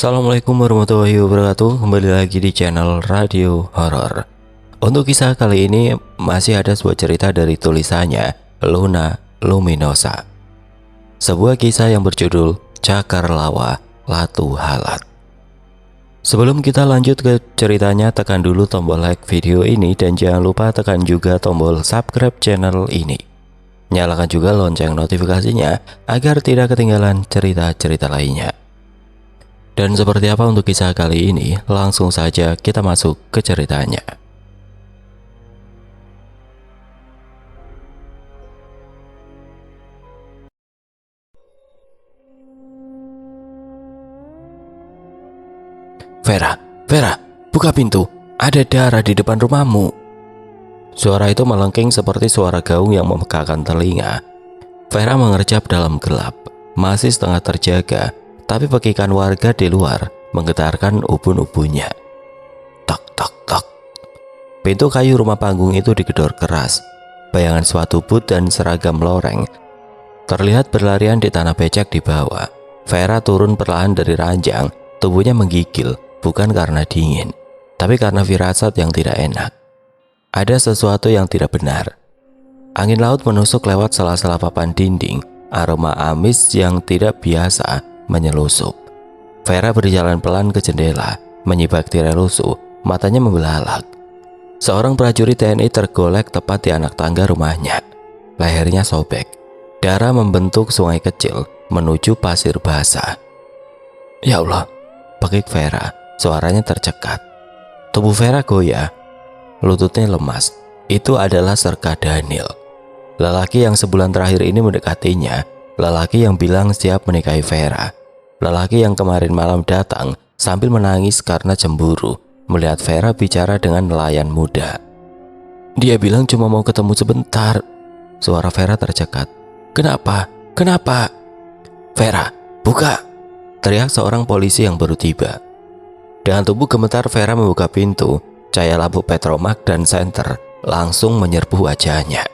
Assalamualaikum warahmatullahi wabarakatuh. Kembali lagi di channel Radio Horor. Untuk kisah kali ini masih ada sebuah cerita dari tulisannya Luna Luminosa. Sebuah kisah yang berjudul Cakar Lawa Latu Halat. Sebelum kita lanjut ke ceritanya, tekan dulu tombol like video ini dan jangan lupa tekan juga tombol subscribe channel ini. Nyalakan juga lonceng notifikasinya agar tidak ketinggalan cerita-cerita lainnya. Dan seperti apa untuk kisah kali ini? Langsung saja kita masuk ke ceritanya. Vera, buka pintu. Ada darah di depan rumahmu. Suara itu melengking seperti suara gaung yang memegahkan telinga. Vera mengerjap dalam gelap, masih setengah terjaga. Tapi pekikan warga di luar menggetarkan ubun-ubunnya. Tok tok tok. Pintu kayu rumah panggung itu digedor keras. Bayangan suatu but dan seragam loreng terlihat berlarian di tanah becek di bawah. Vera turun perlahan dari ranjang. Tubuhnya menggigil, bukan karena dingin, tapi karena firasat yang tidak enak. Ada sesuatu yang tidak benar. Angin laut menusuk lewat sela-sela papan dinding. Aroma amis yang tidak biasa menyelusup. Vera berjalan pelan ke jendela, menyibak tirai lusuh, matanya membelalak. Seorang prajurit TNI tergolek tepat di anak tangga rumahnya. Lehernya sobek. Darah membentuk sungai kecil menuju pasir basah. Ya Allah, pekik Vera, suaranya tercekat. Tubuh Vera goyah, lututnya lemas. Itu adalah Serka Daniel. Lelaki yang sebulan terakhir ini mendekatinya. Lelaki yang bilang siap menikahi Vera. Lelaki yang kemarin malam datang sambil menangis karena cemburu melihat Vera bicara dengan nelayan muda. Dia bilang cuma mau ketemu sebentar. Suara Vera tercekat. Kenapa? Kenapa? Vera, buka! Teriak seorang polisi yang baru tiba. Dengan tubuh gemetar Vera membuka pintu. Cahaya lampu petromak dan senter langsung menyerbu wajahnya.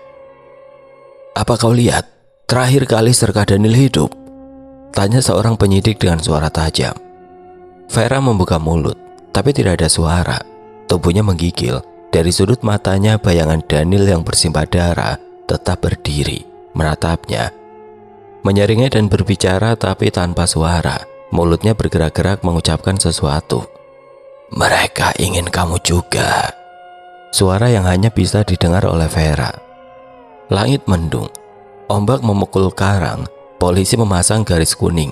Apa kau lihat? Terakhir kali Serka Daniel hidup? Tanya seorang penyidik dengan suara tajam. Vera membuka mulut, tapi tidak ada suara. Tubuhnya menggigil. Dari sudut matanya bayangan Daniel yang bersimbah darah tetap berdiri, menatapnya. Menyaringnya dan berbicara tapi tanpa suara. Mulutnya bergerak-gerak mengucapkan sesuatu. Mereka ingin kamu juga. Suara yang hanya bisa didengar oleh Vera. Langit mendung. Ombak memukul karang, polisi memasang garis kuning.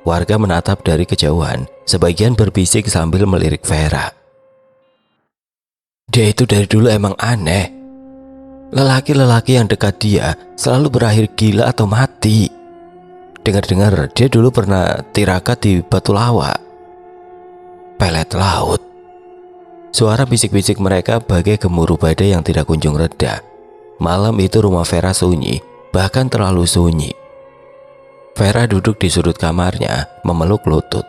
Warga menatap dari kejauhan, sebagian berbisik sambil melirik Vera. Dia itu dari dulu emang aneh. Lelaki-lelaki yang dekat dia selalu berakhir gila atau mati. Dengar-dengar dia dulu pernah tirakat di Batu Lawa. Pelet laut. Suara bisik-bisik mereka bagai gemuruh badai yang tidak kunjung reda. Malam itu rumah Vera sunyi. Bahkan terlalu sunyi. Vera duduk di sudut kamarnya, memeluk lutut.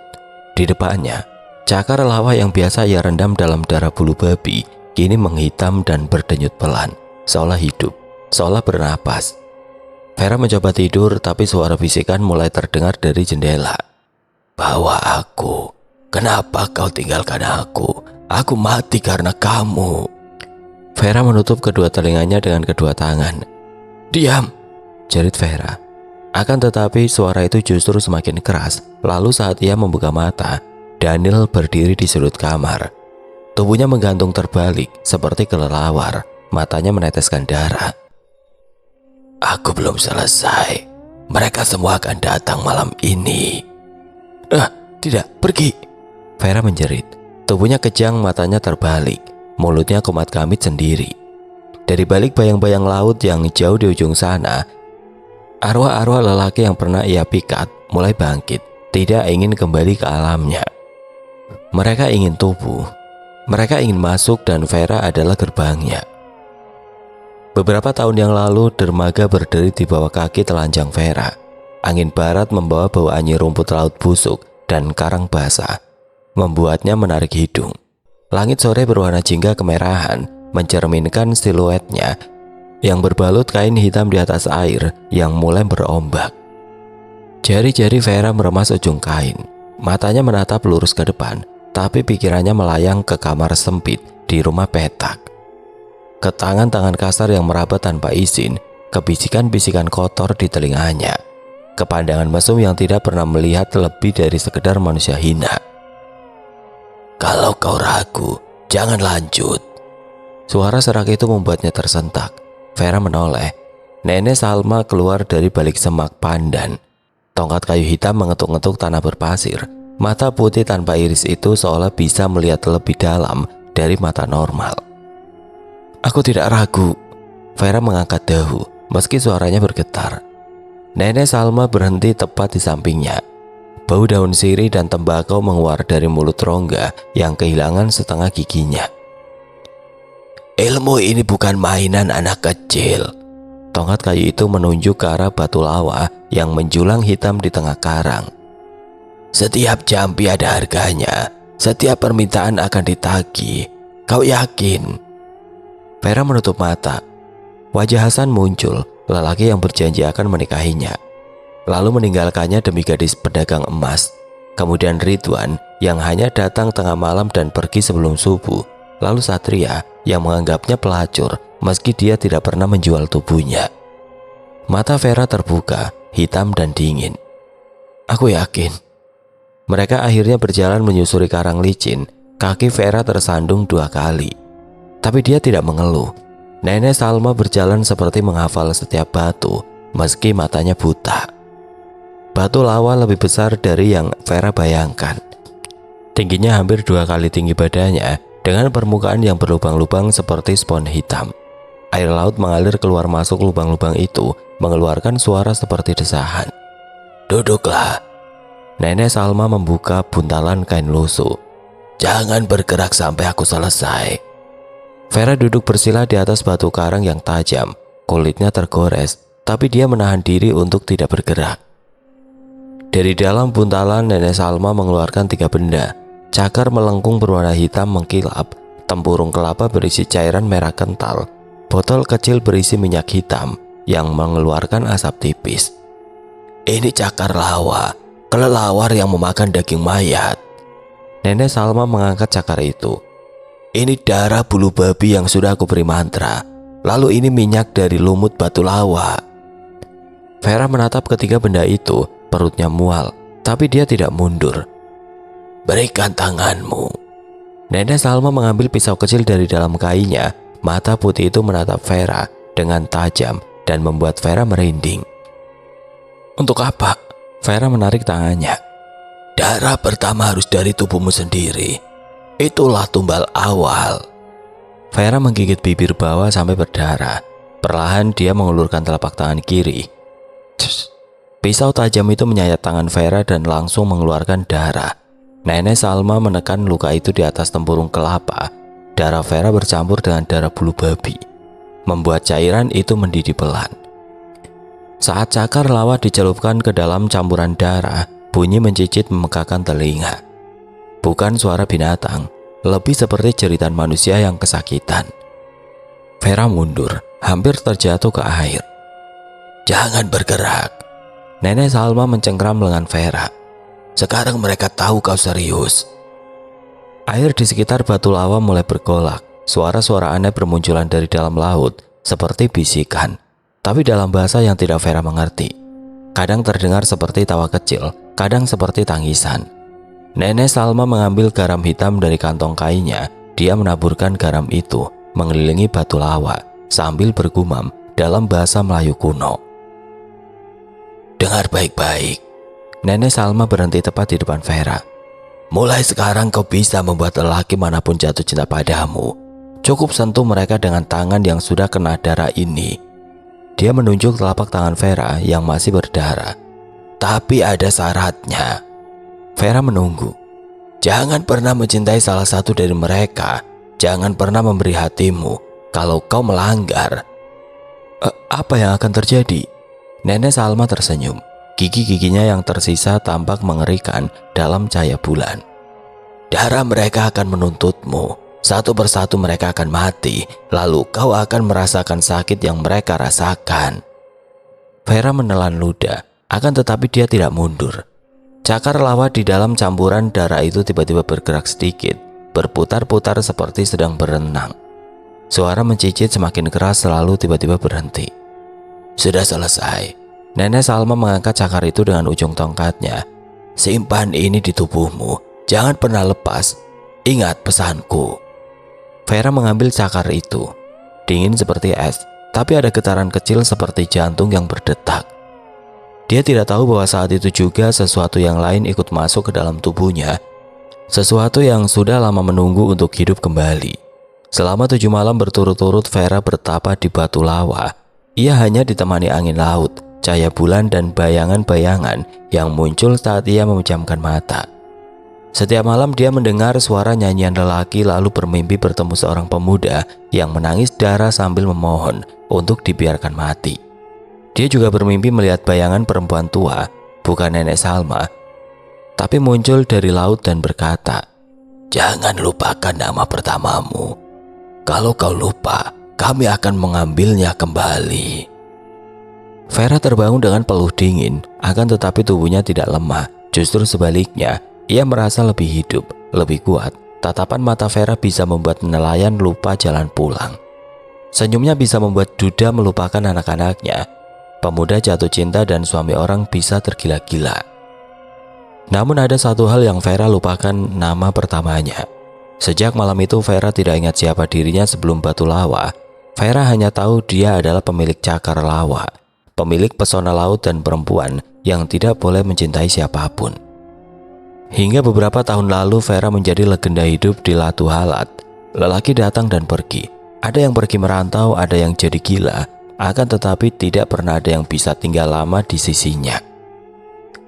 Di depannya, cakar lawa yang biasa ia rendam dalam darah bulu babi kini menghitam dan berdenyut pelan, seolah hidup, seolah bernapas. Vera mencoba tidur, tapi suara bisikan mulai terdengar dari jendela. Bawa aku. Kenapa kau tinggalkan aku? Aku mati karena kamu. Vera menutup kedua telinganya dengan kedua tangan. Diam, jerit Vera. Akan tetapi suara itu justru semakin keras. Lalu saat ia membuka mata, Daniel berdiri di sudut kamar. Tubuhnya menggantung terbalik seperti kelelawar. Matanya meneteskan darah. Aku belum selesai. Mereka semua akan datang malam ini. Tidak, pergi. Vera menjerit. Tubuhnya kejang, matanya terbalik. Mulutnya kumat kamit sendiri. Dari balik bayang-bayang laut yang jauh di ujung sana, arwah-arwah lelaki yang pernah ia pikat mulai bangkit, tidak ingin kembali ke alamnya. Mereka ingin tubuh, mereka ingin masuk dan Vera adalah gerbangnya. Beberapa tahun yang lalu, dermaga berdiri di bawah kaki telanjang Vera. Angin barat membawa bau anyir rumput laut busuk dan karang basah, membuatnya menarik hidung. Langit sore berwarna jingga kemerahan, mencerminkan siluetnya yang berbalut kain hitam di atas air yang mulai berombak. Jari-jari Vera meremas ujung kain. Matanya menatap lurus ke depan, tapi pikirannya melayang ke kamar sempit di rumah petak. Ke tangan-tangan kasar yang merapat tanpa izin, ke bisikan-bisikan kotor di telinganya, ke pandangan mesum yang tidak pernah melihat lebih dari sekedar manusia hina. "Kalau kau ragu, jangan lanjut." Suara serak itu membuatnya tersentak. Vera menoleh. Nenek Salma keluar dari balik semak pandan. Tongkat kayu hitam mengetuk-ngetuk tanah berpasir. Mata putih tanpa iris itu seolah bisa melihat lebih dalam dari mata normal. "Aku tidak ragu." Vera mengangkat dahu, meski suaranya bergetar. Nenek Salma berhenti tepat di sampingnya. Bau daun sirih dan tembakau menguar dari mulut rongga yang kehilangan setengah giginya. "Ilmu ini bukan mainan anak kecil." Tongkat kayu itu menunjuk ke arah batu lawa yang menjulang hitam di tengah karang. "Setiap jampi ada harganya. Setiap permintaan akan ditagih. Kau yakin?" Vera menutup mata. Wajah Hasan muncul, lelaki yang berjanji akan menikahinya, lalu meninggalkannya demi gadis pedagang emas. Kemudian Ridwan yang hanya datang tengah malam dan pergi sebelum subuh. Lalu Satria yang menganggapnya pelacur meski dia tidak pernah menjual tubuhnya. Mata Vera terbuka, hitam dan dingin. "Aku yakin." Mereka akhirnya berjalan menyusuri karang licin. Kaki Vera tersandung 2 kali, tapi dia tidak mengeluh. Nenek Salma berjalan seperti menghafal setiap batu, meski matanya buta. Batu lawa lebih besar dari yang Vera bayangkan. Tingginya hampir 2 kali tinggi badannya, dengan permukaan yang berlubang-lubang seperti spons hitam. Air laut mengalir keluar masuk lubang-lubang itu, mengeluarkan suara seperti desahan. "Duduklah." Nenek Salma membuka buntalan kain lusuh. "Jangan bergerak sampai aku selesai." Vera duduk bersila di atas batu karang yang tajam. Kulitnya tergores, tapi dia menahan diri untuk tidak bergerak. Dari dalam buntalan, Nenek Salma mengeluarkan 3 benda. Cakar melengkung berwarna hitam mengkilap, tempurung kelapa berisi cairan merah kental, botol kecil berisi minyak hitam yang mengeluarkan asap tipis. "Ini cakar lawa, kelelawar yang memakan daging mayat." Nenek Salma mengangkat cakar itu. "Ini darah bulu babi yang sudah aku beri mantra. Lalu ini minyak dari lumut batu lawa." Vera menatap ketiga benda itu, perutnya mual, tapi dia tidak mundur. "Berikan tanganmu." Nenek Salma mengambil pisau kecil dari dalam kainnya. Mata putih itu menatap Vera dengan tajam dan membuat Vera merinding. "Untuk apa?" Vera menarik tangannya. "Darah pertama harus dari tubuhmu sendiri. Itulah tumbal awal." Vera menggigit bibir bawah sampai berdarah. Perlahan dia mengulurkan telapak tangan kiri. Cus. Pisau tajam itu menyayat tangan Vera dan langsung mengeluarkan darah. Nenek Salma menekan luka itu di atas tempurung kelapa. Darah Vera bercampur dengan darah bulu babi, membuat cairan itu mendidih pelan. Saat cakar lawa dicelupkan ke dalam campuran darah, bunyi mencicit memekakan telinga. Bukan suara binatang, lebih seperti jeritan manusia yang kesakitan. Vera mundur, hampir terjatuh ke air. "Jangan bergerak." Nenek Salma mencengkram lengan Vera. "Sekarang mereka tahu kau serius." Air di sekitar batu lawa mulai bergolak. Suara-suara aneh bermunculan dari dalam laut, seperti bisikan, tapi dalam bahasa yang tidak Vera mengerti. Kadang terdengar seperti tawa kecil, kadang seperti tangisan. Nenek Salma mengambil garam hitam dari kantong kainnya. Dia menaburkan garam itu mengelilingi batu lawa sambil bergumam dalam bahasa Melayu kuno. "Dengar baik-baik." Nenek Salma berhenti tepat di depan Vera. "Mulai sekarang kau bisa membuat lelaki manapun jatuh cinta padamu. Cukup sentuh mereka dengan tangan yang sudah kena darah ini." Dia menunjuk telapak tangan Vera yang masih berdarah. "Tapi ada syaratnya." Vera menunggu. "Jangan pernah mencintai salah satu dari mereka. Jangan pernah memberi hatimu. Kalau kau melanggar." Apa yang akan terjadi?" Nenek Salma tersenyum. Gigi-giginya yang tersisa tampak mengerikan dalam cahaya bulan. "Darah mereka akan menuntutmu. Satu persatu mereka akan mati. Lalu kau akan merasakan sakit yang mereka rasakan." Vera menelan ludah, akan tetapi dia tidak mundur. Cakar lawa di dalam campuran darah itu tiba-tiba bergerak sedikit, berputar-putar seperti sedang berenang. Suara mencicit semakin keras lalu tiba-tiba berhenti. Sudah selesai. Nenek Salma mengangkat cakar itu dengan ujung tongkatnya. Simpan ini di tubuhmu, jangan pernah lepas. Ingat pesanku. Vera mengambil cakar itu. Dingin seperti es, tapi ada getaran kecil seperti jantung yang berdetak. Dia tidak tahu bahwa saat itu juga sesuatu yang lain ikut masuk ke dalam tubuhnya. Sesuatu yang sudah lama menunggu untuk hidup kembali. Selama 7 malam berturut-turut Vera bertapa di batu lawa. Ia hanya ditemani angin laut, cahaya bulan dan bayangan-bayangan yang muncul saat ia memejamkan mata. Setiap malam dia mendengar suara nyanyian lelaki lalu bermimpi bertemu seorang pemuda yang menangis darah sambil memohon untuk dibiarkan mati. Dia juga bermimpi melihat bayangan perempuan tua, bukan nenek Salma, tapi muncul dari laut dan berkata, "Jangan lupakan nama pertamamu. Kalau kau lupa, kami akan mengambilnya kembali." Vera terbangun dengan peluh dingin, akan tetapi tubuhnya tidak lemah. Justru sebaliknya, ia merasa lebih hidup, lebih kuat. Tatapan mata Vera bisa membuat nelayan lupa jalan pulang. Senyumnya bisa membuat duda melupakan anak-anaknya. Pemuda jatuh cinta dan suami orang bisa tergila-gila. Namun ada satu hal yang Vera lupakan, nama pertamanya. Sejak malam itu Vera tidak ingat siapa dirinya sebelum batu lawa. Vera hanya tahu dia adalah pemilik cakar lawa, pemilik pesona laut dan perempuan yang tidak boleh mencintai siapapun. Hingga beberapa tahun lalu Vera menjadi legenda hidup di Latu Halat. Lelaki datang dan pergi. Ada yang pergi merantau, ada yang jadi gila. Akan tetapi tidak pernah ada yang bisa tinggal lama di sisinya.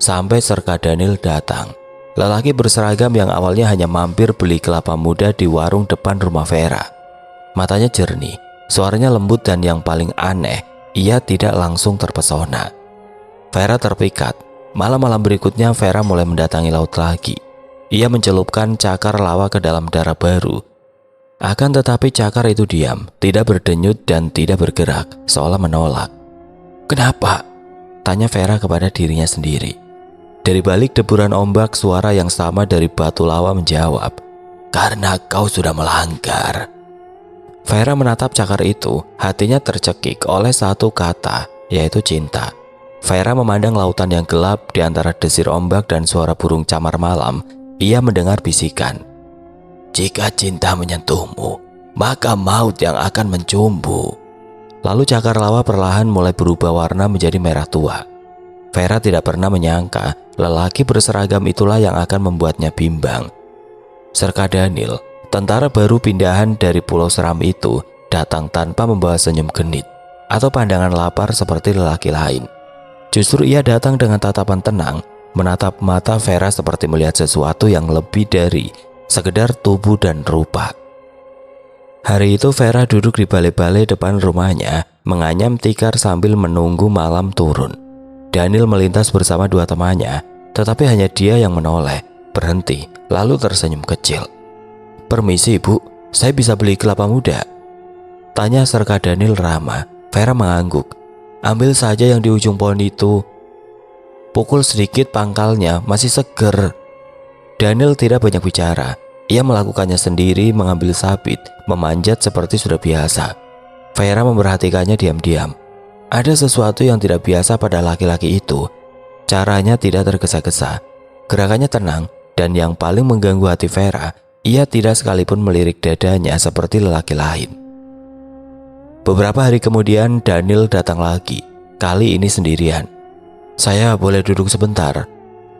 Sampai Serka Daniel datang. Lelaki berseragam yang awalnya hanya mampir beli kelapa muda di warung depan rumah Vera. Matanya jernih, suaranya lembut dan yang paling aneh, ia tidak langsung terpesona. Vera terpikat. Malam-malam berikutnya Vera mulai mendatangi laut lagi. Ia mencelupkan cakar lawa ke dalam darah baru. Akan tetapi cakar itu diam, tidak berdenyut dan tidak bergerak, seolah menolak. "Kenapa?" tanya Vera kepada dirinya sendiri. Dari balik deburan ombak, suara yang sama dari batu lawa menjawab, "Karena kau sudah melanggar." Vera menatap cakar itu, hatinya tercekik oleh satu kata, yaitu cinta. Vera memandang lautan yang gelap di antara desir ombak dan suara burung camar malam. Ia mendengar bisikan, "Jika cinta menyentuhmu, maka maut yang akan mencumbu." Lalu cakar lawa perlahan mulai berubah warna menjadi merah tua. Vera tidak pernah menyangka lelaki berseragam itulah yang akan membuatnya bimbang. Serka Daniel, tentara baru pindahan dari Pulau Seram itu, datang tanpa membawa senyum genit atau pandangan lapar seperti lelaki lain. Justru ia datang dengan tatapan tenang, menatap mata Vera seperti melihat sesuatu yang lebih dari sekedar tubuh dan rupa. Hari itu Vera duduk di balai-balai depan rumahnya, menganyam tikar sambil menunggu malam turun. Daniel melintas bersama 2 temannya, tetapi hanya dia yang menoleh, berhenti, lalu tersenyum kecil. "Permisi ibu, saya bisa beli kelapa muda?" tanya Serka Daniel ramah. Vera mengangguk. "Ambil saja yang di ujung pohon itu. Pukul sedikit pangkalnya, masih seger." Daniel tidak banyak bicara. Ia melakukannya sendiri, mengambil sabit, memanjat seperti sudah biasa. Vera memperhatikannya diam-diam. Ada sesuatu yang tidak biasa pada laki-laki itu. Caranya tidak tergesa-gesa, gerakannya tenang, dan yang paling mengganggu hati Vera, ia tidak sekalipun melirik dadanya seperti lelaki lain. Beberapa hari kemudian Daniel datang lagi, kali ini sendirian. "Saya boleh duduk sebentar?"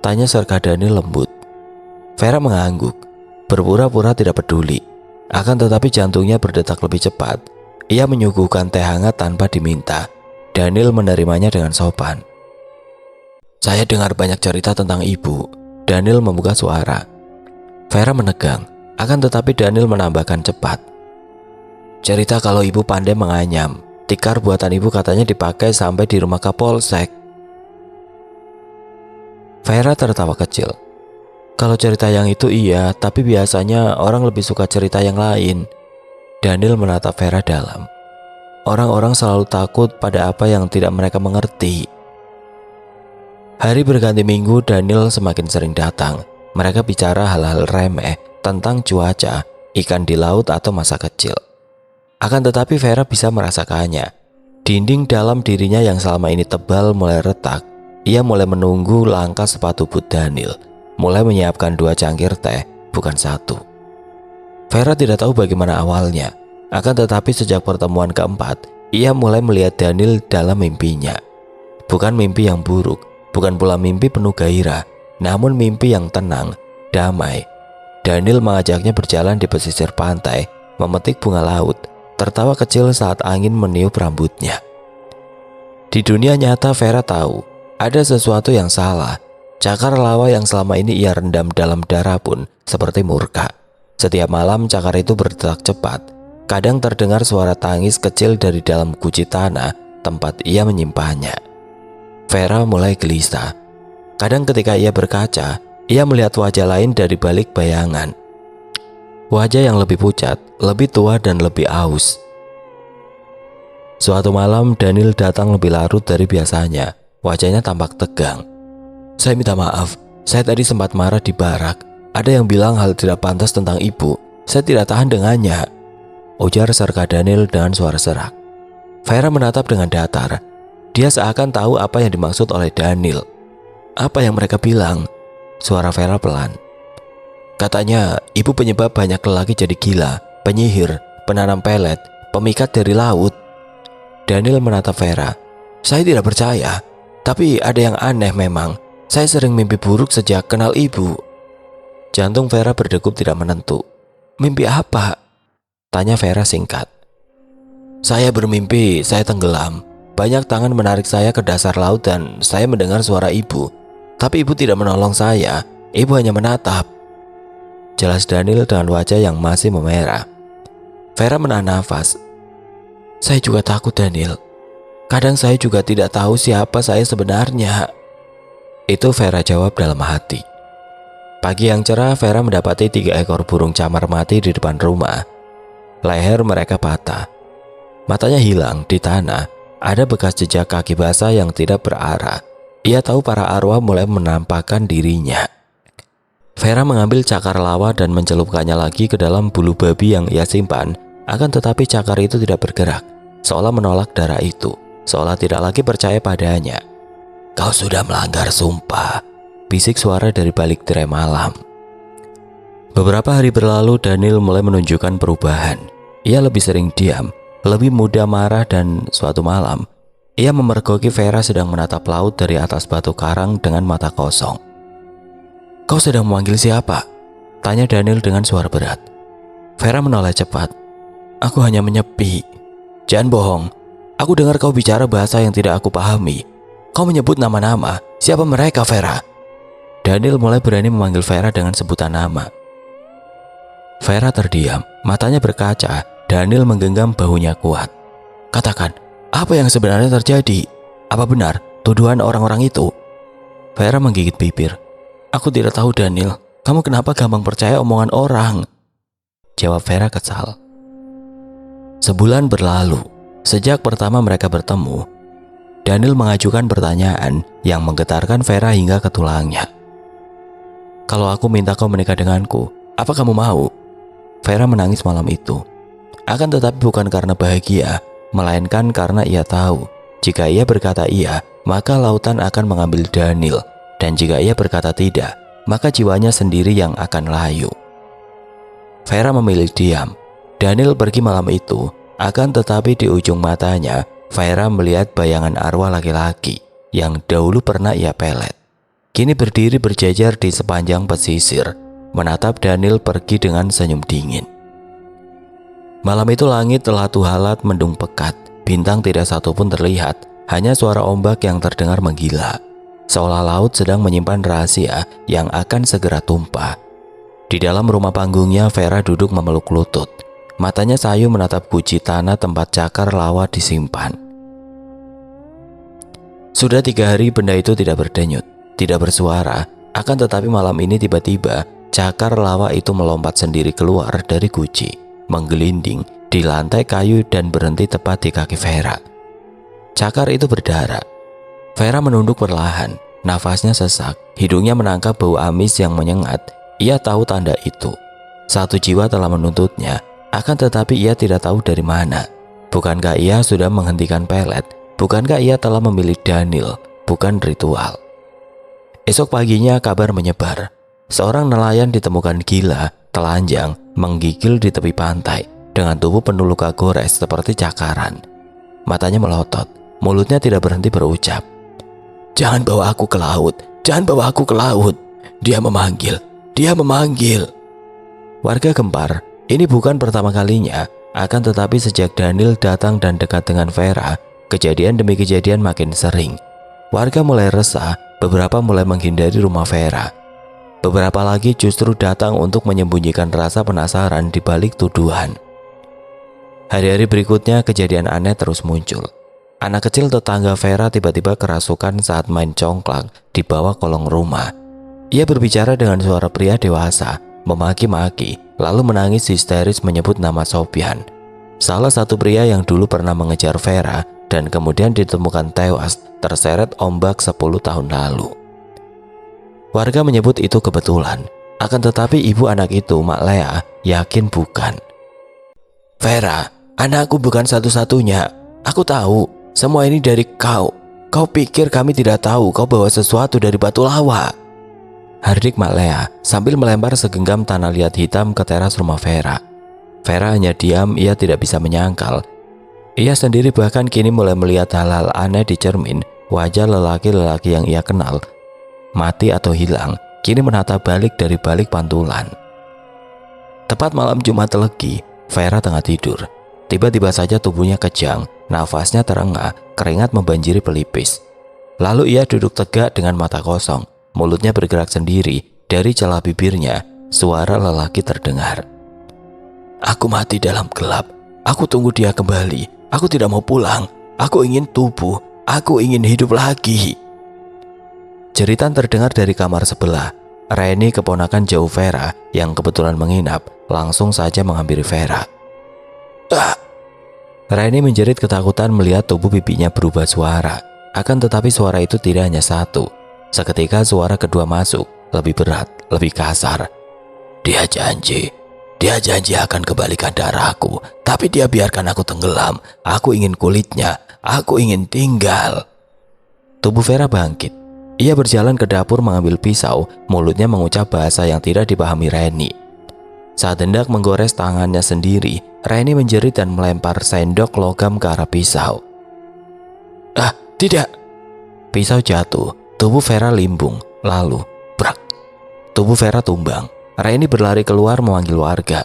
tanya Serka Daniel lembut. Vera mengangguk, berpura-pura tidak peduli. Akan tetapi jantungnya berdetak lebih cepat. Ia menyuguhkan teh hangat tanpa diminta. Daniel menerimanya dengan sopan. "Saya dengar banyak cerita tentang ibu." Daniel membuka suara. Vera menegang, akan tetapi Daniel menambahkan cepat, "Cerita kalau ibu pandai menganyam. Tikar buatan ibu katanya dipakai sampai di rumah Kapolsek." Vera tertawa kecil. "Kalau cerita yang itu iya, tapi biasanya orang lebih suka cerita yang lain." Daniel menatap Vera dalam. "Orang-orang selalu takut pada apa yang tidak mereka mengerti." Hari berganti minggu, Daniel semakin sering datang. Mereka bicara hal-hal remeh tentang cuaca, ikan di laut atau masa kecil. Akan tetapi Vera bisa merasakannya. Dinding dalam dirinya yang selama ini tebal mulai retak. Ia mulai menunggu langkah sepatu boot Daniel, mulai menyiapkan 2 cangkir teh, bukan 1. Vera tidak tahu bagaimana awalnya. Akan tetapi sejak pertemuan keempat, ia mulai melihat Daniel dalam mimpinya. Bukan mimpi yang buruk, bukan pula mimpi penuh gairah, namun mimpi yang tenang, damai. Daniel mengajaknya berjalan di pesisir pantai, memetik bunga laut, tertawa kecil saat angin meniup rambutnya. Di dunia nyata, Vera tahu ada sesuatu yang salah. Cakar lawa yang selama ini ia rendam dalam darah pun seperti murka. Setiap malam cakar itu berdetak cepat. Kadang terdengar suara tangis kecil dari dalam guci tanah tempat ia menyimpannya. Vera mulai gelisah. Kadang ketika ia berkaca, ia melihat wajah lain dari balik bayangan. Wajah yang lebih pucat, lebih tua dan lebih aus. Suatu malam Daniel datang lebih larut dari biasanya. Wajahnya tampak tegang. "Saya minta maaf, saya tadi sempat marah di barak. Ada yang bilang hal tidak pantas tentang ibu. Saya tidak tahan dengannya," ujar serka Daniel dengan suara serak. Vera menatap dengan datar. Dia seakan tahu apa yang dimaksud oleh Daniel. "Apa yang mereka bilang?" Suara Vera pelan. "Katanya ibu penyebab banyak lelaki jadi gila, penyihir, penanam pelet, pemikat dari laut." Daniel menatap Vera. "Saya tidak percaya. Tapi ada yang aneh memang. Saya sering mimpi buruk sejak kenal ibu." Jantung Vera berdegup tidak menentu. "Mimpi apa?" tanya Vera singkat. "Saya bermimpi saya tenggelam. Banyak tangan menarik saya ke dasar laut dan saya mendengar suara ibu. Tapi ibu tidak menolong saya. Ibu hanya menatap," jelas Daniel dengan wajah yang masih memerah. Vera menahan nafas. "Saya juga takut, Daniel. Kadang saya juga tidak tahu siapa saya sebenarnya," itu Vera jawab dalam hati. Pagi yang cerah, Vera mendapati 3 ekor burung camar mati di depan rumah. Leher mereka patah. Matanya hilang di tanah. Ada bekas jejak kaki basah yang tidak berarah. Ia tahu para arwah mulai menampakkan dirinya. Vera mengambil cakar lawa dan mencelupkannya lagi ke dalam bulu babi yang ia simpan. Akan tetapi cakar itu tidak bergerak, seolah menolak darah itu, seolah tidak lagi percaya padanya. "Kau sudah melanggar sumpah," bisik suara dari balik tirai malam. Beberapa hari berlalu, Daniel mulai menunjukkan perubahan. Ia lebih sering diam, lebih mudah marah, dan suatu malam ia memergoki Vera sedang menatap laut dari atas batu karang dengan mata kosong. "Kau sedang memanggil siapa?" tanya Daniel dengan suara berat. Vera menoleh cepat. "Aku hanya menyepi." "Jangan bohong. Aku dengar kau bicara bahasa yang tidak aku pahami. Kau menyebut nama-nama. Siapa mereka, Vera?" Daniel mulai berani memanggil Vera dengan sebutan nama. Vera terdiam, matanya berkaca. Daniel menggenggam bahunya kuat. "Katakan, apa yang sebenarnya terjadi? Apa benar tuduhan orang-orang itu?" Vera menggigit bibir. "Aku tidak tahu, Daniel. Kamu kenapa gampang percaya omongan orang?" jawab Vera kesal. Sebulan berlalu. Sejak pertama mereka bertemu, Daniel mengajukan pertanyaan yang menggetarkan Vera hingga ke tulangnya. "Kalau aku minta kau menikah denganku, apa kamu mau?" Vera menangis malam itu. Akan tetapi bukan karena bahagia, melainkan karena ia tahu jika ia berkata iya, maka lautan akan mengambil Daniel, dan jika ia berkata tidak, maka jiwanya sendiri yang akan layu. Vera memilih diam. Daniel pergi malam itu. Akan tetapi di ujung matanya, Vera melihat bayangan arwah laki-laki yang dahulu pernah ia pelet. Kini berdiri berjajar di sepanjang pesisir, menatap Daniel pergi dengan senyum dingin. Malam itu langit telah tuhalat mendung pekat. Bintang tidak satu pun terlihat, hanya suara ombak yang terdengar menggila, seolah laut sedang menyimpan rahasia yang akan segera tumpah. Di dalam rumah panggungnya, Vera duduk memeluk lutut. Matanya sayu menatap guci tanah tempat cakar lawa disimpan. Sudah 3 hari benda itu tidak berdenyut, tidak bersuara. Akan tetapi malam ini tiba-tiba cakar lawa itu melompat sendiri keluar dari guci, menggelinding di lantai kayu dan berhenti tepat di kaki Vera. Cakar itu berdarah. Vera menunduk perlahan, Nafasnya sesak, hidungnya menangkap bau amis yang menyengat. Ia tahu tanda itu. Satu jiwa telah menuntutnya, akan tetapi ia tidak tahu dari mana. Bukankah ia sudah menghentikan pelet? Bukankah ia telah memilih Daniel, bukan ritual? Esok paginya kabar menyebar. Seorang nelayan ditemukan gila, telanjang, menggigil di tepi pantai dengan tubuh penuh luka gores seperti cakaran. Matanya melotot, mulutnya tidak berhenti berucap, "Jangan bawa aku ke laut, jangan bawa aku ke laut. Dia memanggil, dia memanggil." Warga gempar. Ini bukan pertama kalinya, akan tetapi sejak Daniel datang dan dekat dengan Vera, kejadian demi kejadian makin sering. Warga mulai resah, beberapa mulai menghindari rumah Vera. Beberapa lagi justru datang untuk menyembunyikan rasa penasaran di balik tuduhan. Hari-hari berikutnya kejadian aneh terus muncul. Anak kecil tetangga Vera tiba-tiba kerasukan saat main congklak di bawah kolong rumah. Ia berbicara dengan suara pria dewasa, memaki-maki, lalu menangis histeris menyebut nama Sopyan, salah satu pria yang dulu pernah mengejar Vera dan kemudian ditemukan tewas terseret ombak 10 tahun lalu. Warga menyebut itu kebetulan, akan tetapi ibu anak itu, Mak Lea, yakin bukan. "Vera, anakku bukan satu-satunya. Aku tahu, semua ini dari kau. Kau pikir kami tidak tahu kau bawa sesuatu dari batu lawa?" hardik Mak Lea sambil melempar segenggam tanah liat hitam ke teras rumah Vera. Vera hanya diam, ia tidak bisa menyangkal. Ia sendiri bahkan kini mulai melihat hal-hal aneh di cermin wajah lelaki-lelaki yang ia kenal, mati atau hilang, kini menatap balik dari balik pantulan. Tepat malam Jumat Legi, Vera tengah tidur. Tiba-tiba saja tubuhnya kejang, nafasnya terengah, keringat membanjiri pelipis. Lalu ia duduk tegak dengan mata kosong, mulutnya bergerak sendiri. Dari celah bibirnya, suara lelaki terdengar. "Aku mati dalam gelap. Aku tunggu dia kembali. Aku tidak mau pulang. Aku ingin tubuh. Aku ingin hidup lagi." Jeritan terdengar dari kamar sebelah. Reni, keponakan jauh Vera yang kebetulan menginap, langsung saja menghampiri Vera. "Ah!" Reni menjerit ketakutan melihat tubuh pipinya berubah suara. Akan tetapi suara itu tidak hanya satu. Seketika suara kedua masuk, lebih berat, lebih kasar. Dia janji akan kembalikan darahku, tapi dia biarkan aku tenggelam. Aku ingin kulitnya, aku ingin tinggal." Tubuh Vera bangkit. Ia berjalan ke dapur mengambil pisau, mulutnya mengucap bahasa yang tidak dipahami Reni. Saat hendak menggores tangannya sendiri, Reni menjerit dan melempar sendok logam ke arah pisau. "Ah, tidak!" Pisau jatuh, tubuh Vera limbung, lalu brak. Tubuh Vera tumbang. Reni berlari keluar memanggil warga.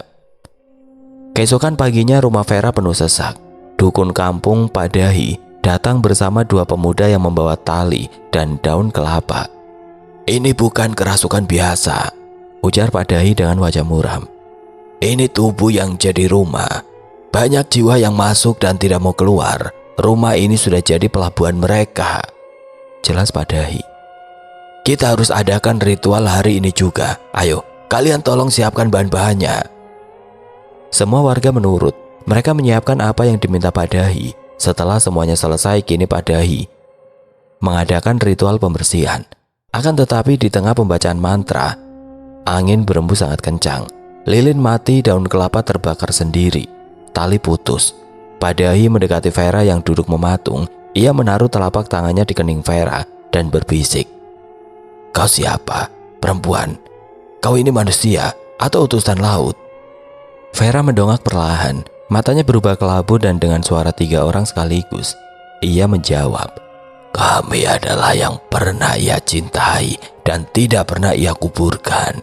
Keesokan paginya rumah Vera penuh sesak. Dukun kampung Padahi datang bersama dua pemuda yang membawa tali dan daun kelapa. "Ini bukan kerasukan biasa," ujar Padahi dengan wajah muram. "Ini tubuh yang jadi rumah. Banyak jiwa yang masuk dan tidak mau keluar. Rumah ini sudah jadi pelabuhan mereka," jelas Padahi. "Kita harus adakan ritual hari ini juga. Ayo, kalian tolong siapkan bahan-bahannya." Semua warga menurut. Mereka menyiapkan apa yang diminta Padahi. Setelah semuanya selesai, kini Padahi mengadakan ritual pembersihan. Akan tetapi di tengah pembacaan mantra, angin berembus sangat kencang. Lilin mati, daun kelapa terbakar sendiri. Tali putus. Padahi mendekati Vera yang duduk mematung. Ia menaruh telapak tangannya di kening Vera dan berbisik, "Kau siapa? Perempuan? Kau ini manusia atau utusan laut?" Vera mendongak perlahan. Matanya berubah kelabu dan dengan suara 3 orang sekaligus, ia menjawab, "Kami adalah yang pernah ia cintai dan tidak pernah ia kuburkan."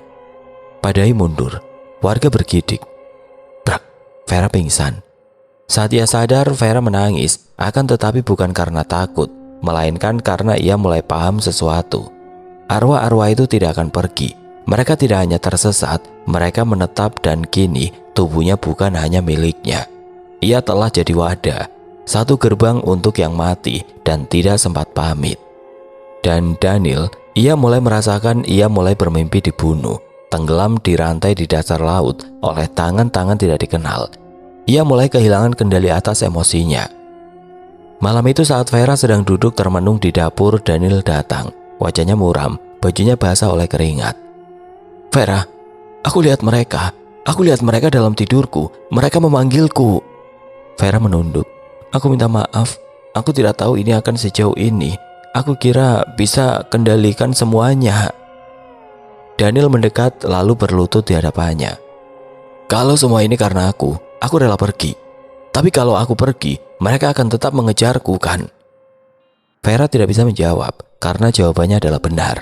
Padahi mundur. Warga bergidik. Brak, Vera pingsan. Saat ia sadar, Vera menangis, akan tetapi bukan karena takut, melainkan karena ia mulai paham sesuatu. Arwah-arwah itu tidak akan pergi. Mereka tidak hanya tersesat, mereka menetap dan kini tubuhnya bukan hanya miliknya. Ia telah jadi wadah, satu gerbang untuk yang mati dan tidak sempat pamit. Dan Daniel, ia mulai merasakan ia mulai bermimpi dibunuh, tenggelam di rantai di dasar laut oleh tangan-tangan tidak dikenal. Ia mulai kehilangan kendali atas emosinya. Malam itu saat Vera sedang duduk termenung di dapur, Daniel datang. wajahnya muram, bajunya basah oleh keringat. Vera, aku lihat mereka. Aku lihat mereka dalam tidurku. Mereka memanggilku. Vera menunduk. Aku minta maaf. Aku tidak tahu ini akan sejauh ini. Aku kira bisa kendalikan semuanya. Daniel mendekat lalu berlutut di hadapannya. Kalau semua ini karena aku rela pergi. Tapi kalau aku pergi, mereka akan tetap mengejarku kan? Vera tidak bisa menjawab karena jawabannya adalah benar.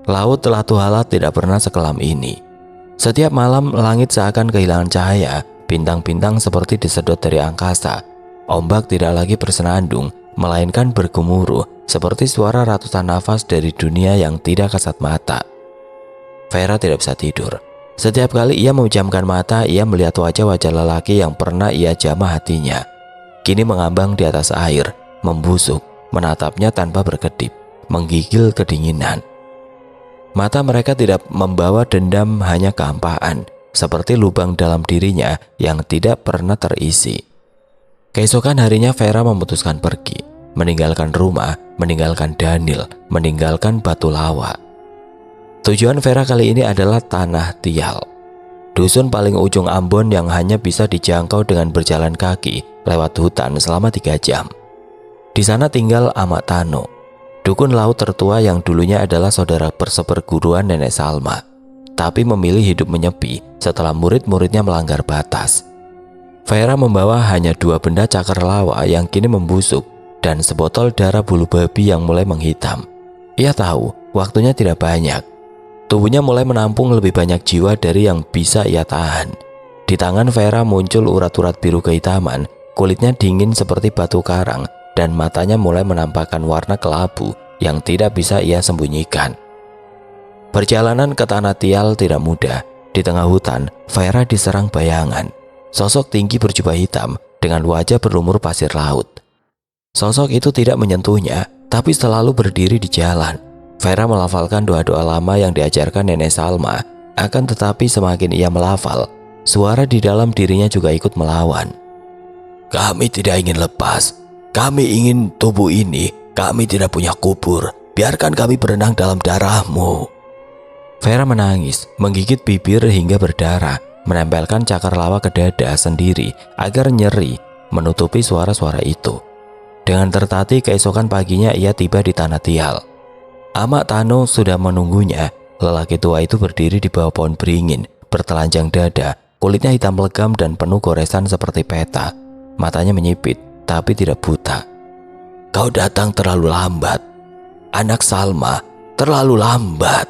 Laut Latu Halat tidak pernah sekelam ini. Setiap malam langit seakan kehilangan cahaya, bintang-bintang seperti disedot dari angkasa. Ombak tidak lagi bersenandung, melainkan bergemuruh seperti suara ratusan nafas dari dunia yang tidak kasat mata. Vera tidak bisa tidur. Setiap kali ia memejamkan mata, ia melihat wajah-wajah lelaki yang pernah ia jamah hatinya. Kini mengambang di atas air, membusuk, menatapnya tanpa berkedip, menggigil kedinginan. Mata mereka tidak membawa dendam, hanya kehampaan, seperti lubang dalam dirinya yang tidak pernah terisi. Keesokan harinya Vera memutuskan pergi, meninggalkan rumah, meninggalkan Daniel, meninggalkan Batu Lawa. Tujuan Vera kali ini adalah Tanah Tial, dusun paling ujung Ambon yang hanya bisa dijangkau dengan berjalan kaki lewat hutan selama 3 jam. Di sana tinggal Amak Tano, dukun laut tertua yang dulunya adalah saudara perseperguruan Nenek Salma, tapi memilih hidup menyepi setelah murid-muridnya melanggar batas. Vera membawa hanya 2 benda cakar lawa yang kini membusuk dan sebotol darah bulu babi yang mulai menghitam. Ia tahu waktunya tidak banyak. Tubuhnya mulai menampung lebih banyak jiwa dari yang bisa ia tahan. Di tangan Vera muncul urat-urat biru kehitaman, kulitnya dingin seperti batu karang, dan matanya mulai menampakkan warna kelabu yang tidak bisa ia sembunyikan. Perjalanan ke Tanah Tial tidak mudah. Di tengah hutan, Vera diserang bayangan. Sosok tinggi berjubah hitam dengan wajah berlumur pasir laut. Sosok itu tidak menyentuhnya, tapi selalu berdiri di jalan. Vera melafalkan doa-doa lama yang diajarkan Nenek Salma, akan tetapi semakin ia melafal, suara di dalam dirinya juga ikut melawan. Kami tidak ingin lepas. Kami ingin tubuh ini. Kami tidak punya kubur. Biarkan kami berenang dalam darahmu. Vera menangis, menggigit bibir hingga berdarah, menempelkan cakar lawa ke dada sendiri agar nyeri menutupi suara-suara itu. Dengan tertatih keesokan paginya ia tiba di Tanah Tial. Amak Tano sudah menunggunya. Lelaki tua itu berdiri di bawah pohon beringin, bertelanjang dada, kulitnya hitam legam dan penuh goresan seperti peta. Matanya menyipit, tapi tidak buta. Kau datang terlalu lambat, anak Salma, terlalu lambat.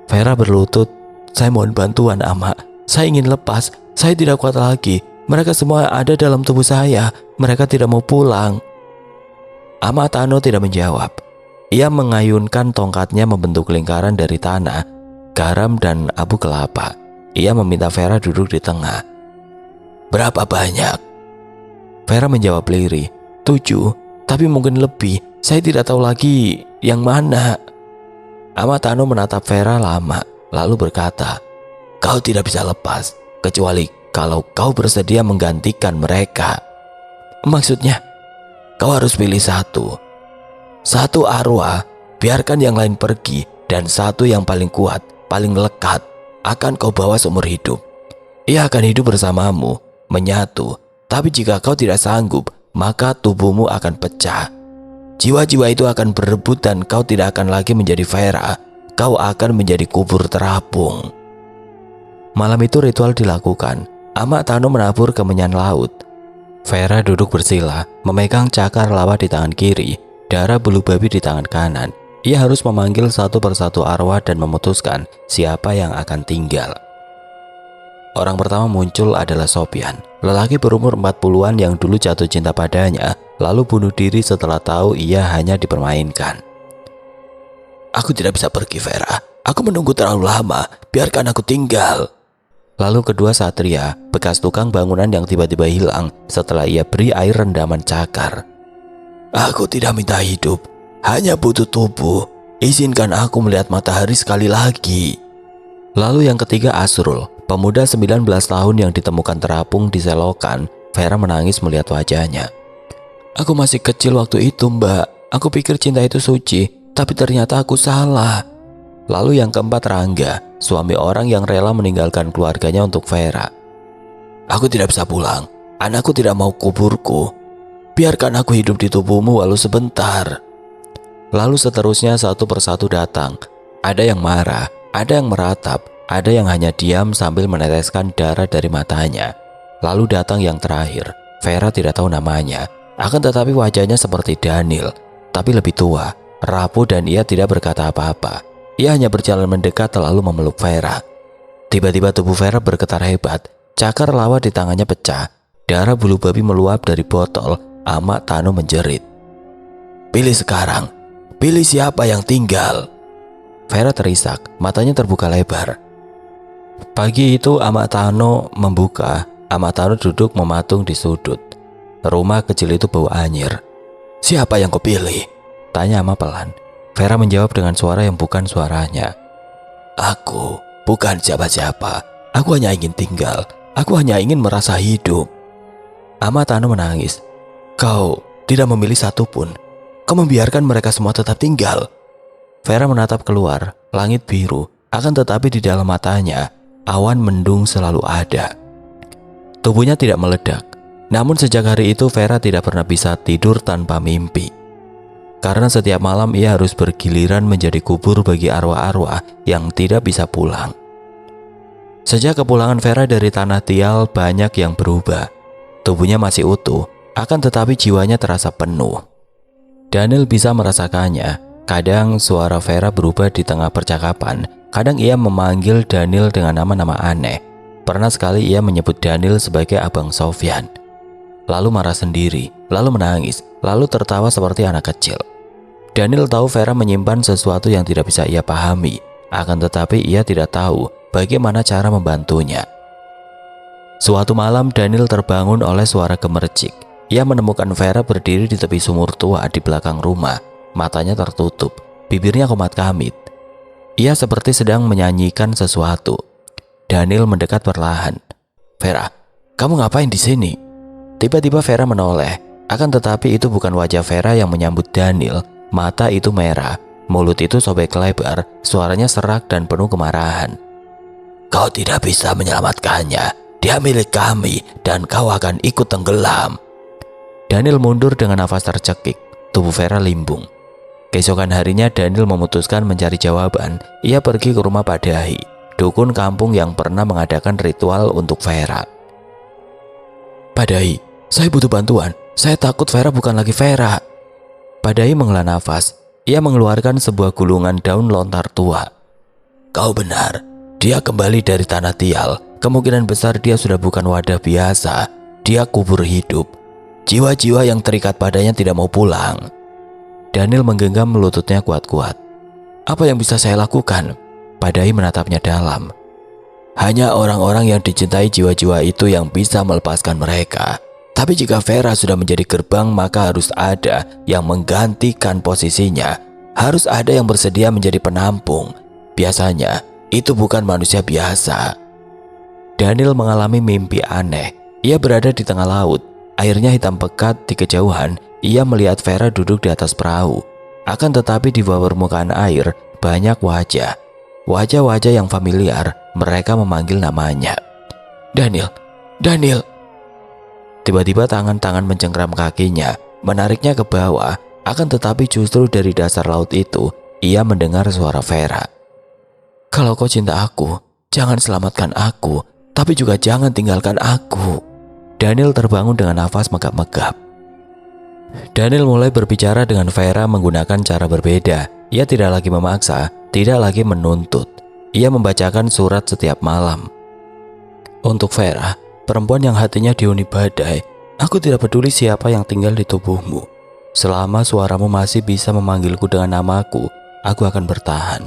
Vera berlutut. Saya mohon bantuan, Amak. Saya ingin lepas. Saya tidak kuat lagi. Mereka semua ada dalam tubuh saya. Mereka tidak mau pulang. Amak Tano tidak menjawab. Ia mengayunkan tongkatnya membentuk lingkaran dari tanah, garam, dan abu kelapa. Ia meminta Vera duduk di tengah. Berapa banyak? Vera menjawab lirih. 7, tapi mungkin lebih. Saya tidak tahu lagi yang mana. Amak Tano menatap Vera lama, lalu berkata, kau tidak bisa lepas, kecuali kalau kau bersedia menggantikan mereka. Maksudnya, kau harus pilih satu arwah, biarkan yang lain pergi, dan satu yang paling kuat, paling lekat, akan kau bawa seumur hidup. Ia akan hidup bersamamu, menyatu, tapi jika kau tidak sanggup, maka tubuhmu akan pecah. Jiwa-jiwa itu akan berebut dan kau tidak akan lagi menjadi Vera, kau akan menjadi kubur terapung. Malam itu ritual dilakukan. Amak Tano menabur kemenyan laut. Vera duduk bersila, memegang cakar lawa di tangan kiri, darah bulu babi di tangan kanan. Ia harus memanggil satu persatu arwah dan memutuskan siapa yang akan tinggal. Orang pertama muncul adalah Sopian, lelaki berumur 40-an yang dulu jatuh cinta padanya, lalu bunuh diri setelah tahu ia hanya dipermainkan. Aku tidak bisa pergi, Vera. Aku menunggu terlalu lama, biarkan aku tinggal. Lalu kedua Satria, bekas tukang bangunan yang tiba-tiba hilang setelah ia beri air rendaman cakar. Aku tidak minta hidup, hanya butuh tubuh. Izinkan aku melihat matahari sekali lagi. Lalu yang ketiga Asrul, pemuda 19 tahun yang ditemukan terapung di selokan. Vera menangis melihat wajahnya. Aku masih kecil waktu itu, Mbak. Aku pikir cinta itu suci. Tapi ternyata aku salah. Lalu yang keempat Rangga, suami orang yang rela meninggalkan keluarganya untuk Vera. Aku tidak bisa pulang. Anakku tidak mau kuburku. Biarkan aku hidup di tubuhmu walau sebentar. Lalu seterusnya satu persatu datang. Ada yang marah, ada yang meratap, ada yang hanya diam sambil meneteskan darah dari matanya. Lalu datang yang terakhir. Vera tidak tahu namanya, akan tetapi wajahnya seperti Daniel, tapi lebih tua, rapuh, dan ia tidak berkata apa-apa. Ia hanya berjalan mendekat lalu memeluk Vera. Tiba-tiba tubuh Vera bergetar hebat. Cakar lawa di tangannya pecah. Darah bulu babi meluap dari botol. Amak Tano menjerit. Pilih sekarang. Pilih siapa yang tinggal. Vera terisak. Matanya terbuka lebar. Pagi itu Amak Tano membuka. Amak Tano duduk mematung di sudut. Rumah kecil itu bau anyir. Siapa yang kau pilih? Tanya Amak pelan. Vera menjawab dengan suara yang bukan suaranya. Aku bukan siapa-siapa. Aku hanya ingin tinggal. Aku hanya ingin merasa hidup. Amak Tano menangis. Kau tidak memilih satupun. Kau membiarkan mereka semua tetap tinggal. Vera menatap keluar. Langit biru. Akan tetapi di dalam matanya, awan mendung selalu ada. Tubuhnya tidak meledak. Namun sejak hari itu Vera tidak pernah bisa tidur tanpa mimpi. Karena setiap malam ia harus bergiliran menjadi kubur bagi arwah-arwah yang tidak bisa pulang. Sejak kepulangan Vera dari Tanah Tial, banyak yang berubah. Tubuhnya masih utuh, akan tetapi jiwanya terasa penuh. Daniel bisa merasakannya. Kadang suara Vera berubah di tengah percakapan. Kadang ia memanggil Daniel dengan nama-nama aneh. Pernah sekali ia menyebut Daniel sebagai Abang Sofyan. Lalu marah sendiri, lalu menangis, lalu tertawa seperti anak kecil. Daniel tahu Vera menyimpan sesuatu yang tidak bisa ia pahami. Akan tetapi ia tidak tahu bagaimana cara membantunya. Suatu malam Daniel terbangun oleh suara gemercik. Ia menemukan Vera berdiri di tepi sumur tua di belakang rumah. Matanya tertutup, bibirnya komat kamit. Ia seperti sedang menyanyikan sesuatu. Daniel mendekat perlahan. Vera, kamu ngapain di sini? Tiba-tiba Vera menoleh. Akan tetapi itu bukan wajah Vera yang menyambut Daniel. Mata itu merah, mulut itu sobek lebar, suaranya serak dan penuh kemarahan. Kau tidak bisa menyelamatkannya. Dia milik kami dan kau akan ikut tenggelam. Daniel mundur dengan nafas tercekik. Tubuh Vera limbung. Keesokan harinya Daniel memutuskan mencari jawaban. Ia pergi ke rumah Pak Dahi, dukun kampung yang pernah mengadakan ritual untuk Vera. Pak Dahi, saya butuh bantuan. Saya takut Vera bukan lagi Vera. Pak Dahi menghela nafas. Ia mengeluarkan sebuah gulungan daun lontar tua. Kau benar. Dia kembali dari Tanah Tial. Kemungkinan besar dia sudah bukan wadah biasa. Dia kubur hidup. Jiwa-jiwa yang terikat padanya tidak mau pulang. Daniel menggenggam lututnya kuat-kuat. Apa yang bisa saya lakukan? Pak Dahi menatapnya dalam. Hanya orang-orang yang dicintai jiwa-jiwa itu yang bisa melepaskan mereka. Tapi jika Vera sudah menjadi gerbang, maka harus ada yang menggantikan posisinya. Harus ada yang bersedia menjadi penampung. Biasanya itu bukan manusia biasa. Daniel mengalami mimpi aneh. Ia berada di tengah laut. Airnya hitam pekat. Di kejauhan ia melihat Vera duduk di atas perahu. Akan tetapi di bawah permukaan air banyak wajah. Wajah-wajah yang familiar. Mereka memanggil namanya. Daniel, Daniel. Tiba-tiba tangan-tangan mencengkram kakinya, menariknya ke bawah. Akan tetapi justru dari dasar laut itu ia mendengar suara Vera. Kalau kau cinta aku, jangan selamatkan aku, tapi juga jangan tinggalkan aku. Daniel terbangun dengan nafas megap-megap. Daniel mulai berbicara dengan Vera menggunakan cara berbeda. Ia tidak lagi memaksa, tidak lagi menuntut. Ia membacakan surat setiap malam. Untuk Vera, perempuan yang hatinya dihuni badai, aku tidak peduli siapa yang tinggal di tubuhmu. Selama suaramu masih bisa memanggilku dengan namaku, aku akan bertahan.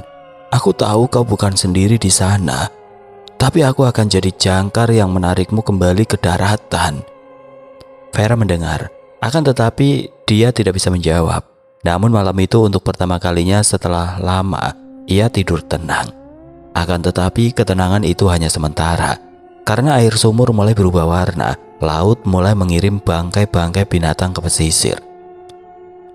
Aku tahu kau bukan sendiri di sana, tapi aku akan jadi jangkar yang menarikmu kembali ke daratan. Vera mendengar, akan tetapi dia tidak bisa menjawab. Namun malam itu untuk pertama kalinya setelah lama, ia tidur tenang. Akan tetapi ketenangan itu hanya sementara. Karena air sumur mulai berubah warna, laut mulai mengirim bangkai-bangkai binatang ke pesisir.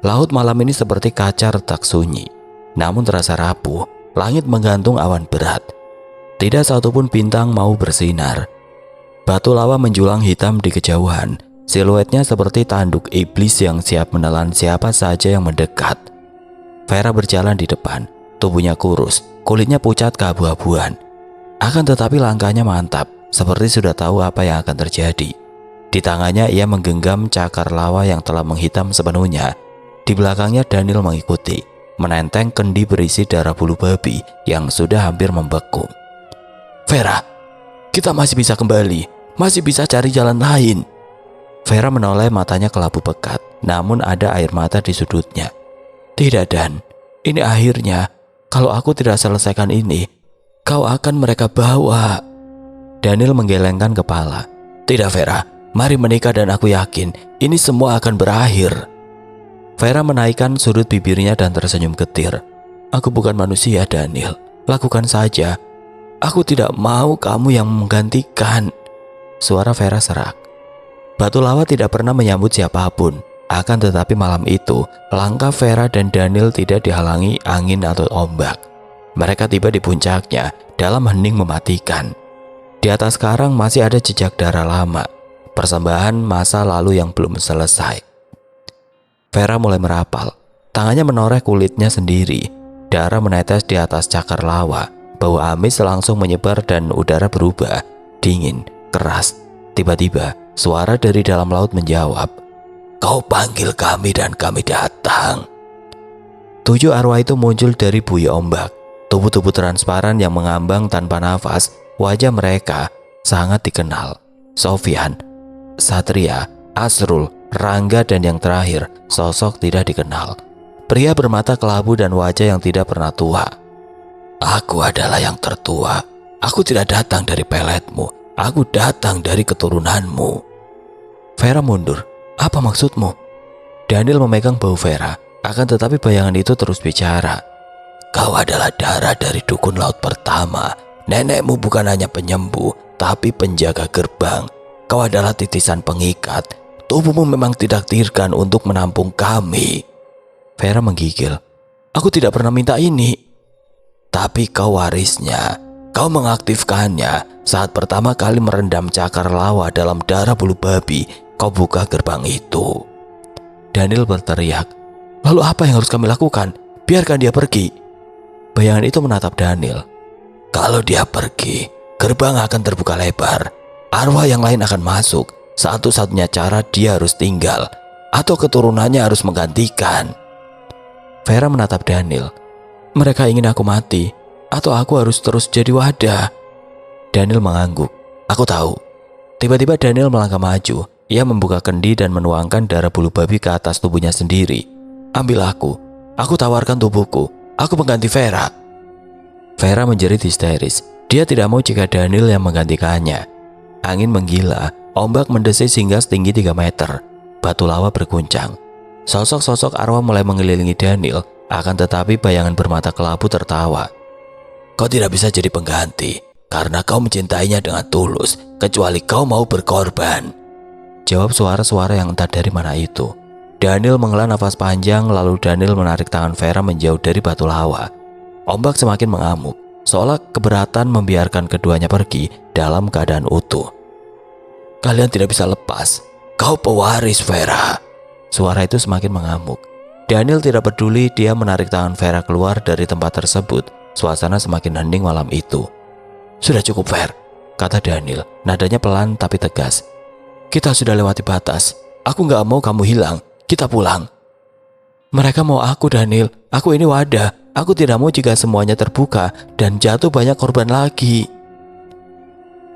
Laut malam ini seperti kaca retak sunyi. namun terasa rapuh. Langit menggantung awan berat. Tidak satupun bintang mau bersinar. Batu lawa menjulang hitam di kejauhan. Siluetnya seperti tanduk iblis yang siap menelan siapa saja yang mendekat. Vera berjalan di depan. Tubuhnya kurus, kulitnya pucat keabu-abuan. Akan tetapi langkahnya mantap, seperti sudah tahu apa yang akan terjadi. Di tangannya ia menggenggam cakar lawa yang telah menghitam sepenuhnya. Di belakangnya Daniel mengikuti, menenteng kendi berisi darah bulu babi yang sudah hampir membeku. Vera, kita masih bisa kembali, masih bisa cari jalan lain. Vera menoleh, matanya kelabu pekat, namun ada air mata di sudutnya. Tidak Dan, ini akhirnya. Kalau aku tidak selesaikan ini, kau akan mereka bawa. Daniel menggelengkan kepala. Tidak Vera, mari menikah dan aku yakin ini semua akan berakhir. Vera menaikkan sudut bibirnya dan tersenyum getir. Aku bukan manusia Daniel, lakukan saja. Aku tidak mau kamu yang menggantikan. Suara Vera serak. Batu lawa tidak pernah menyambut siapapun. Akan tetapi malam itu, langkah Vera dan Daniel tidak dihalangi angin atau ombak. Mereka tiba di puncaknya dalam hening mematikan. Di atas karang masih ada jejak darah lama, persembahan masa lalu yang belum selesai. Vera mulai merapal. Tangannya menoreh kulitnya sendiri. Darah menetes di atas cakar lawa. Bau amis langsung menyebar dan udara berubah dingin, keras. Tiba-tiba suara dari dalam laut menjawab, "Kau panggil kami dan kami datang." 7 arwah itu muncul dari buih ombak. Tubuh-tubuh transparan yang mengambang tanpa nafas. Wajah mereka sangat dikenal. Sofyan, Satria, Asrul, Rangga, dan yang terakhir sosok tidak dikenal. Pria bermata kelabu dan wajah yang tidak pernah tua. Aku adalah yang tertua. Aku tidak datang dari peletmu. Aku datang dari keturunanmu. Vera mundur. Apa maksudmu? Daniel memegang bahu Vera. Akan tetapi bayangan itu terus bicara. Kau adalah darah dari dukun laut pertama. Nenekmu bukan hanya penyembuh, tapi penjaga gerbang. Kau adalah titisan pengikat. Tubuhmu memang ditakdirkan untuk menampung kami. Vera menggigil. Aku tidak pernah minta ini. Tapi kau warisnya. Kau mengaktifkannya saat pertama kali merendam cakar lawa dalam darah bulu babi. Kau buka gerbang itu. Daniel berteriak. Lalu apa yang harus kami lakukan? Biarkan dia pergi. Bayangan itu menatap Daniel. Kalau dia pergi, gerbang akan terbuka lebar. Arwah yang lain akan masuk. Satu-satunya cara dia harus tinggal, atau keturunannya harus menggantikan. Vera menatap Daniel. Mereka ingin aku mati, atau aku harus terus jadi wadah? Daniel mengangguk. Aku tahu. Tiba-tiba Daniel melangkah maju. Ia membuka kendi dan menuangkan darah bulu babi ke atas tubuhnya sendiri. Ambil aku tawarkan tubuhku. Aku mengganti Vera. Vera menjerit histeris. Dia tidak mau jika Daniel yang menggantikannya. Angin menggila. Ombak mendesis hingga setinggi 3 meter. Batu lawa berguncang. Sosok-sosok arwah mulai mengelilingi Daniel. Akan tetapi bayangan bermata kelabu tertawa. Kau tidak bisa jadi pengganti karena kau mencintainya dengan tulus, kecuali kau mau berkorban. Jawab suara-suara yang entah dari mana itu. Daniel menghela nafas panjang. Lalu Daniel menarik tangan Vera menjauh dari batu lawa. Ombak semakin mengamuk, seolah keberatan membiarkan keduanya pergi dalam keadaan utuh. Kalian tidak bisa lepas. Kau pewaris Vera. Suara itu semakin mengamuk. Daniel tidak peduli. Dia menarik tangan Vera keluar dari tempat tersebut. Suasana semakin hening malam itu. Sudah cukup Ver, kata Daniel. Nadanya pelan tapi tegas. Kita sudah lewati batas. Aku gak mau kamu hilang. Kita pulang. Mereka mau aku Daniel. Aku ini wadah. Aku tidak mau jika semuanya terbuka dan jatuh banyak korban lagi.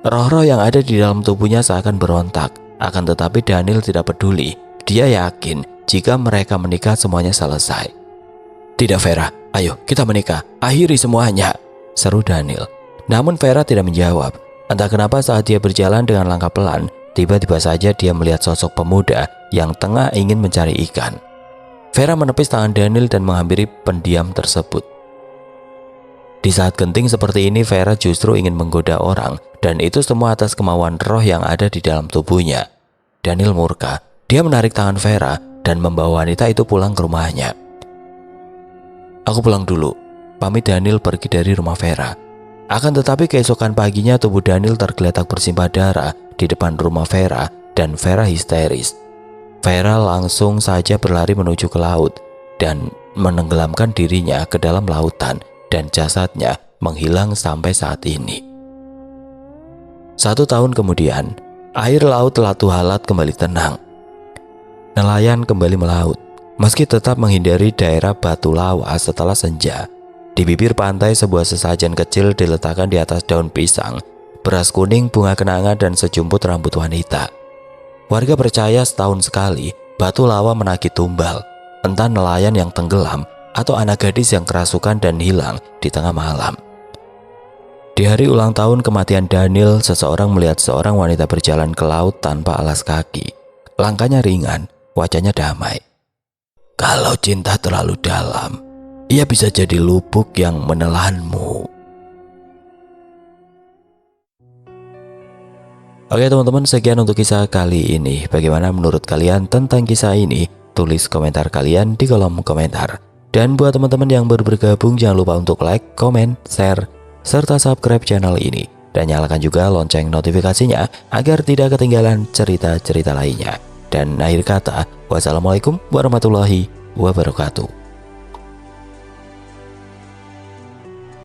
Roh-roh yang ada di dalam tubuhnya seakan berontak. Akan tetapi Daniel tidak peduli. Dia yakin jika mereka menikah semuanya selesai. Tidak Vera, ayo kita menikah. Akhiri semuanya, seru Daniel. Namun Vera tidak menjawab. Entah kenapa saat dia berjalan dengan langkah pelan, tiba-tiba saja dia melihat sosok pemuda yang tengah ingin mencari ikan. Vera menepis tangan Daniel dan menghampiri pendiam tersebut. Di saat genting seperti ini, Vera justru ingin menggoda orang, dan itu semua atas kemauan roh yang ada di dalam tubuhnya. Daniel murka. Dia menarik tangan Vera dan membawa wanita itu pulang ke rumahnya. Aku pulang dulu, pamit Daniel pergi dari rumah Vera. Akan tetapi keesokan paginya tubuh Daniel tergeletak bersimbah darah di depan rumah Vera dan Vera histeris. Vera langsung saja berlari menuju ke laut dan menenggelamkan dirinya ke dalam lautan dan jasadnya menghilang sampai saat ini. 1 tahun kemudian, air laut Latu Halat kembali tenang. Nelayan kembali melaut, meski tetap menghindari daerah Batu Lawa setelah senja. Di bibir pantai sebuah sesajen kecil diletakkan di atas daun pisang, beras kuning, bunga kenanga, dan sejumput rambut wanita. Warga percaya setahun sekali Batu Lawa menagih tumbal, entah nelayan yang tenggelam atau anak gadis yang kerasukan dan hilang di tengah malam. Di hari ulang tahun kematian Daniel, seseorang melihat seorang wanita berjalan ke laut tanpa alas kaki. Langkahnya ringan, wajahnya damai. Kalau cinta terlalu dalam, ia bisa jadi lubuk yang menelanmu. Oke teman-teman, sekian untuk kisah kali ini. Bagaimana menurut kalian tentang kisah ini? Tulis komentar kalian di kolom komentar. Dan buat teman-teman yang baru bergabung, jangan lupa untuk like, komen, share, serta subscribe channel ini. Dan nyalakan juga lonceng notifikasinya agar tidak ketinggalan cerita-cerita lainnya. Dan akhir kata, wassalamualaikum warahmatullahi wabarakatuh.